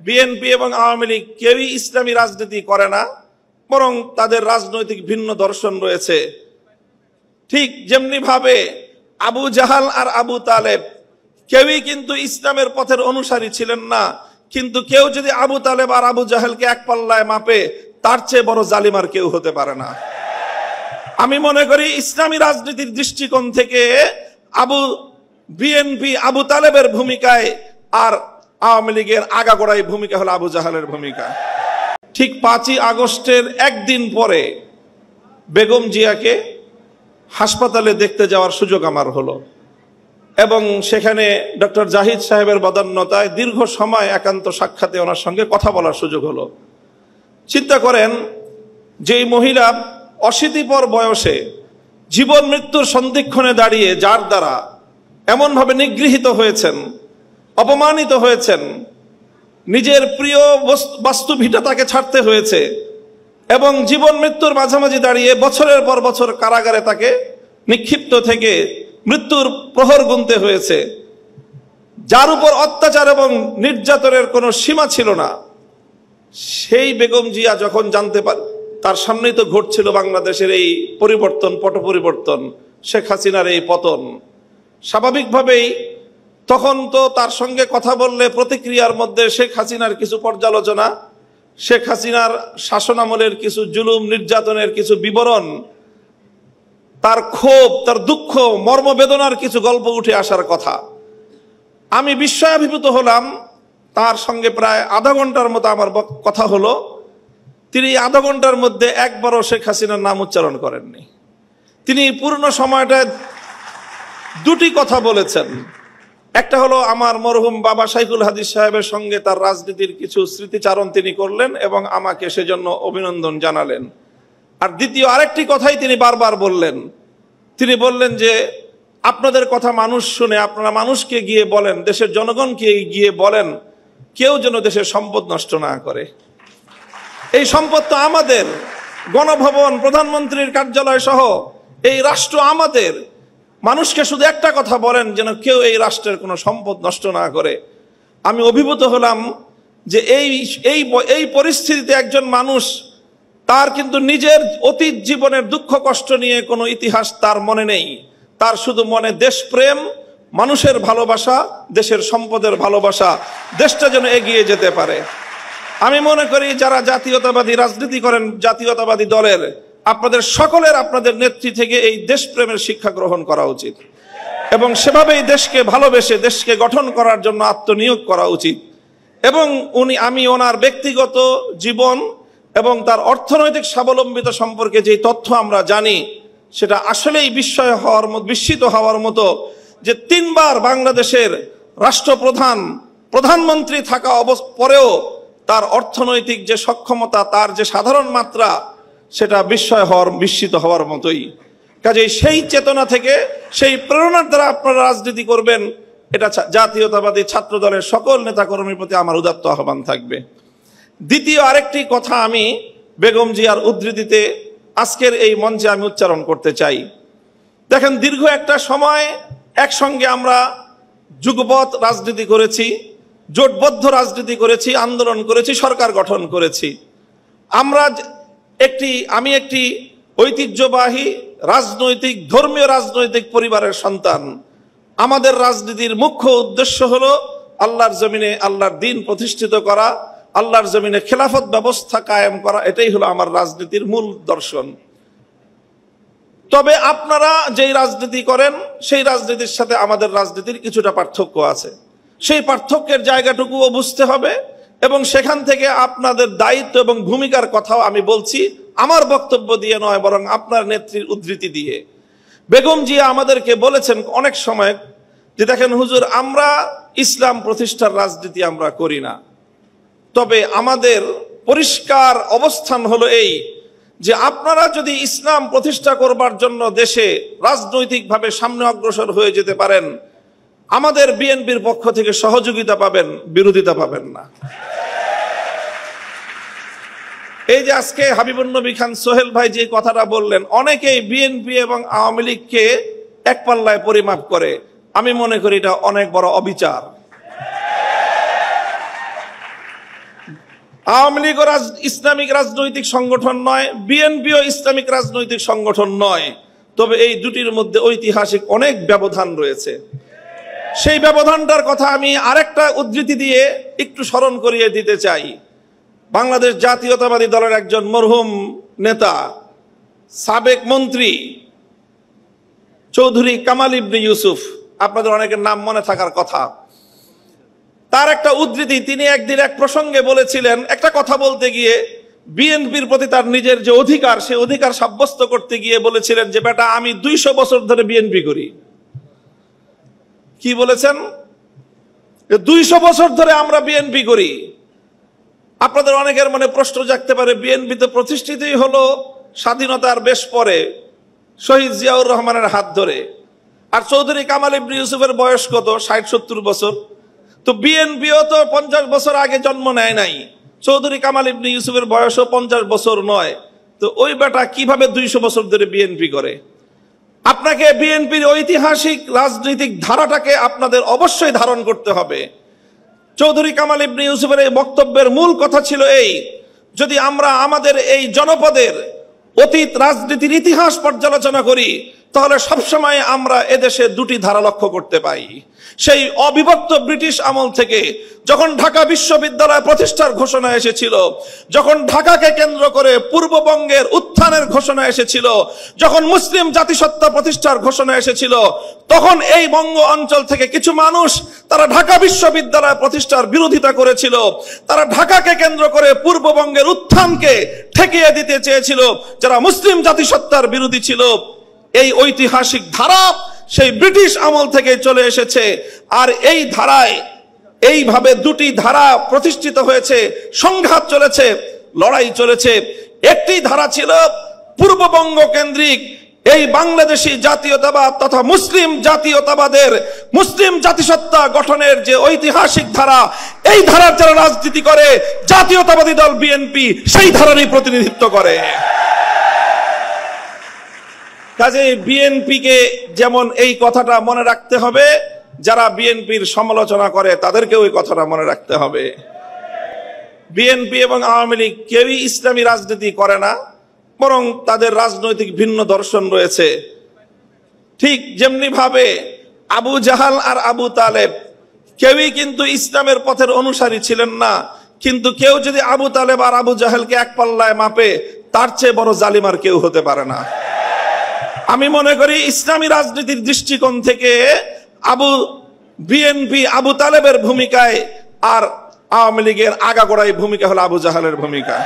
BNP এবং আওয়ামী লীগ কেউই ইসলামী রাজনীতি করে না, বরং তাদের রাজনৈতিক ভিন্ন দর্শন রয়েছে। ঠিক যেমনি ভাবে আবু জাহাল আর আবু তালেব কেউই কিন্তু ইসলামের পথের অনুসারী ছিলেন না, কিন্তু কেউ যদি আবু তালেব আর আবু জাহেলকে এক পাল্লায় মাপে, তার চেয়ে বড় জালিম আর কেউ হতে পারে না। আমি মনে করি ইসলামী রাজনীতির দৃষ্টিকোণ থেকে বিএনপি আবু তালেবের ভূমিকায় আর আওয়ামী লীগের আগাগোড়াই ভূমিকা হলো আবু জাহেলের ভূমিকা। ঠিক 5ই আগস্টের একদিন পরে বেগম জিয়াকে হাসপাতালে দেখতে যাওয়ার সুযোগ আমার হলো, এবং সেখানে ডক্টর জাহিদ সাহেবের বদান্যতায় দীর্ঘ সময় একান্ত সাক্ষাতে ওনার সঙ্গে কথা বলার সুযোগ হলো। চিন্তা করেন, যেই মহিলা অশীতিপর বয়সে জীবন মৃত্যুর সন্ধিক্ষণে দাঁড়িয়ে যার দ্বারা এমনভাবে নিগৃহীত হয়েছেন, অপমানিত হয়েছেন, নিজের প্রিয় বাস্তু ভিটা তাকে ছাড়তে হয়েছে, এবং জীবন মৃত্যুর মাঝামাঝি দাঁড়িয়ে বছরের পর বছর কারাগারে তাকে নিক্ষিপ্ত থেকে মৃত্যুর প্রহর গুনতে হয়েছে, যার উপর অত্যাচার এবং নির্যাতনের কোনো সীমা ছিল না, সেই বেগম জিয়া যখন জানতে পারে, তার সামনেই তো ঘটছিল বাংলাদেশের এই পরিবর্তন, পট পরিবর্তন, শেখ হাসিনার এই পতন। স্বাভাবিকভাবেই তখন তো তার সঙ্গে কথা বললে প্রতিক্রিয়ার মধ্যে শেখ হাসিনার কিছু পর্যালোচনা, শেখ হাসিনার শাসনামলের কিছু জুলুম নির্যাতনের কিছু বিবরণ, তার ক্ষোভ, তার দুঃখ, মর্মবেদনার কিছু গল্প উঠে আসার কথা। আমি বিস্ময়াভিভূত হলাম। তার সঙ্গে প্রায় আধা ঘন্টার মতো আমার কথা হলো। তিনি আধা ঘন্টার মধ্যে একবারও শেখ হাসিনার নাম উচ্চারণ করেননি। তিনি পূর্ণ সময়টায় দুটি কথা বলেছেন। একটা হলো আমার মরহুম বাবা শাইখুল হাদিস সাহেবের সঙ্গে তার রাজনীতির কিছু স্মৃতিচারণ তিনি করলেন এবং আমাকে সেজন্য অভিনন্দন জানালেন। আর দ্বিতীয় আরেকটি কথাই তিনি বারবার বললেন। তিনি বললেন যে আপনাদের কথা মানুষ শুনে, আপনারা মানুষকে গিয়ে বলেন, দেশের জনগণকে গিয়ে বলেন, কেউ যেন দেশের সম্পদ নষ্ট না করে। এই সম্পদ তো আমাদের, গণভবন, প্রধানমন্ত্রীর কার্যালয় সহ এই রাষ্ট্র আমাদের। মানুষকে শুধু একটা কথা বলেন, যেন কেউ এই রাষ্ট্রের কোনো সম্পদ নষ্ট না করে। আমি অভিভূত হলাম যে এই পরিস্থিতিতে একজন মানুষ, তার কিন্তু নিজের অতীত জীবনের দুঃখ কষ্ট নিয়ে কোনো ইতিহাস তার মনে নেই, তার শুধু মনে দেশপ্রেম, মানুষের ভালোবাসা, দেশের সম্পদের ভালোবাসা, দেশটা যেন এগিয়ে যেতে পারে। আমি মনে করি যারা জাতীয়তাবাদী রাজনীতি করেন, জাতীয়তাবাদী দলের, আপনাদের সকলের আপনাদের নেত্রী থেকে এই দেশপ্রেমের শিক্ষা গ্রহণ করা উচিত এবং সেভাবেই দেশকে ভালোবেসে দেশকে গঠন করার জন্য আত্মনিয়োগ করা উচিত। এবং আমি ওনার ব্যক্তিগত জীবন এবং তার অর্থনৈতিক স্বাবলম্বিতা সম্পর্কে যে তথ্য আমরা জানি, সেটা আসলেই বিস্মিত হওয়ার মতো যে 3 বার বাংলাদেশের রাষ্ট্রপ্রধান, প্রধানমন্ত্রী থাকা পরেও তার অর্থনৈতিক যে সক্ষমতা, তার যে সাধারণ মাত্রা, সেটা বিস্মিত হওয়ার মতোই। কাজেই সেই চেতনা থেকে, সেই প্রেরণার দ্বারা আপনারা রাজনীতি করবেন, এটা জাতীয়তাবাদী ছাত্র দলের সকল নেতাকর্মীর প্রতি আমার উদাত্ত আহ্বান থাকবে। দ্বিতীয় আরেকটি কথা আমি বেগম জিয়ার উদ্ধৃতিতে আজকের এই মঞ্চে আমি উচ্চারণ করতে চাই। দেখেন, দীর্ঘ একটা সময় একসঙ্গে আমরা যুগপৎ রাজনীতি করেছি, জোটবদ্ধ রাজনীতি করেছি, আন্দোলন করেছি, সরকার গঠন করেছি। আমি একটি ঐতিহ্যবাহী রাজনৈতিক, ধর্মীয় রাজনৈতিক পরিবারের সন্তান। আমাদের রাজনীতির মুখ্য উদ্দেশ্য হলো আল্লাহর জমিনে আল্লাহর দ্বীন প্রতিষ্ঠিত করা, আল্লাহর জমিনে খেলাফত ব্যবস্থা কায়েম করা। এটাই হলো আমার রাজনীতির মূল দর্শন। তবে আপনারা যেই রাজনীতি করেন, সেই রাজনীতির সাথে আমাদের রাজনীতির কিছুটা পার্থক্য আছে। সেই পার্থক্যের জায়গাটুকুও বুঝতে হবে এবং সেখান থেকে আপনাদের দায়িত্ব এবং ভূমিকার কথাও আমি বলছি, আমার বক্তব্য দিয়ে নয়, বরং আপনার নেত্রীর উদ্ধৃতি দিয়ে। বেগম জিয়া আমাদেরকে বলেছেন অনেক সময় যে দেখেন হুজুর, আমরা ইসলাম প্রতিষ্ঠার রাজনীতি আমরা করি না, তবে আমাদের পরিষ্কার অবস্থান হলো এই যে আপনারা যদি ইসলাম প্রতিষ্ঠা করবার জন্য দেশে রাজনৈতিকভাবে সামনে অগ্রসর হয়ে যেতে পারেন, আমাদের বিএনপির পক্ষ থেকে সহযোগিতা পাবেন, বিরোধিতা পাবেন না। এই যে আজকে হাবিবুন নবী খান সোহেল ভাই যে কথাটা বললেন, অনেকেই বিএনপি এবং আওয়ামী লীগকে এক পাল্লায় পরিমাপ করে। আমি মনে করি এটা অনেক বড় অবিচার। আওয়ামী লীগ ইসলামিক রাজনৈতিক সংগঠন নয়, বিএনপিও ইসলামিক রাজনৈতিক সংগঠন নয়, তবে এই দুটির মধ্যে ঐতিহাসিক অনেক ব্যবধান রয়েছে। সেই ব্যবধানটার কথা আমি আরেকটা উদ্ধৃতি দিয়ে একটু স্মরণ করিয়ে দিতে চাই। বাংলাদেশ জাতীয়তাবাদী দলের একজন মরহুম নেতা, সাবেক মন্ত্রী চৌধুরী কামাল ইবনে ইউসুফ, আপনাদের অনেকের নাম মনে থাকার কথা, তার একটা উদ্ধৃতি, তিনি একদিন এক প্রসঙ্গে বলেছিলেন, একটা কথা বলতে গিয়ে বিএনপির প্রতি তার নিজের যে অধিকার, সে অধিকার সাব্যস্ত করতে গিয়ে বলেছিলেন যে বেটা আমি 200 বছর ধরে বিএনপি করি। কি বলেছেন? 200 বছর ধরে আমরা বিএনপি করি। আপনাদের অনেকের মনে প্রশ্ন জাগতে পারে, বিএনপি তো প্রতিষ্ঠিতই হলো স্বাধীনতার বেশ পরে শহীদ জিয়াউর রহমানের হাত ধরে, আর চৌধুরী কামাল ইবনে ইউসুফের বয়স কত? 60-70 বছর। তো বিএনপিও তো 50 বছর আগে জন্ম নেয় নাই, চৌধুরী কামাল ইবনে ইউসুফের বয়সও 50 বছর নয়। তো ওই বেটা কিভাবে 200 বছর ধরে বিএনপি করে? আপনাকে বিএনপির ঐতিহাসিক রাজনৈতিক ধারাটাকে আপনাদের অবশ্যই ধারণ করতে হবে। চৌধুরী কামাল ইবনে ইউসুফের এই বক্তব্যের মূল কথা ছিল এই, যদি আমরা আমাদের এই জনপদের অতীত রাজনীতির ইতিহাস পর্যালোচনা করি তাহলে সবসময় আমরা এদেশে দুটি ধারা লক্ষ্য করতে পাই। সেই অবিভক্ত ব্রিটিশ আমল থেকে যখন ঢাকা বিশ্ববিদ্যালয় প্রতিষ্ঠার ঘোষণা এসেছিল, যখন ঢাকাকে কেন্দ্র করে পূর্ববঙ্গের উত্থানের ঘোষণা এসেছিল, যখন মুসলিম জাতিসত্তা প্রতিষ্ঠার ঘোষণা এসেছিল, তখন এই বঙ্গ অঞ্চল থেকে কিছু মানুষ তারা ঢাকা বিশ্ববিদ্যালয় প্রতিষ্ঠার বিরোধিতা করেছিল। তারা ঢাকাকে কেন্দ্র করে পূর্ববঙ্গের উত্থানকে ঠেকিয়ে দিতে চেয়েছিল, যারা মুসলিম জাতিসত্তার বিরোধী ছিল। এই ঐতিহাসিক ধারা সেই ব্রিটিশ আমল থেকে চলে এসেছে, আর এই ধারায় এইভাবে দুটি ধারা প্রতিষ্ঠিত হয়েছে, সংঘাত চলেছে, লড়াই চলেছে। একটি ধারা ছিল পূর্ববঙ্গ কেন্দ্রিক এই বাংলাদেশী জাতীয়তাবাদ তথা মুসলিম জাতীয়তাবাদের, মুসলিম জাতিসত্তা গঠনের যে ঐতিহাসিক ধারা, এই ধারার যারা রাজনীতি করে জাতীয়তাবাদী দল বিএনপি সেই ধারারই প্রতিনিধিত্ব করে। কাজে বিএনপিকে যেমন এই কথাটা মনে রাখতে হবে, যারা বিএনপির সমালোচনা করে তাদেরকেও এই কথাটা মনে রাখতে হবে। বিএনপি এবং আওয়ামী লীগ কেউই ইসলামী রাজনীতি করে না, বরং তাদের রাজনৈতিক ভিন্ন দর্শন রয়েছে। ঠিক যেমনি ভাবে আবু জাহাল আর আবু তালেব কেউই কিন্তু ইসলামের পথের অনুসারী ছিলেন না, কিন্তু কেউ যদি আবু তালেব আর আবু জাহেলকে এক পাল্লায় মাপে তার চেয়ে বড় জালিম আর কেউ হতে পারে না। আমি মনে করি ইসলামী রাজনীতির দৃষ্টিকোণ থেকে বিএনপি আবু তালেবের ভূমিকায় আর আওয়ামী লীগের আগাগোড়াই ভূমিকা হলো আবু জাহালের ভূমিকা।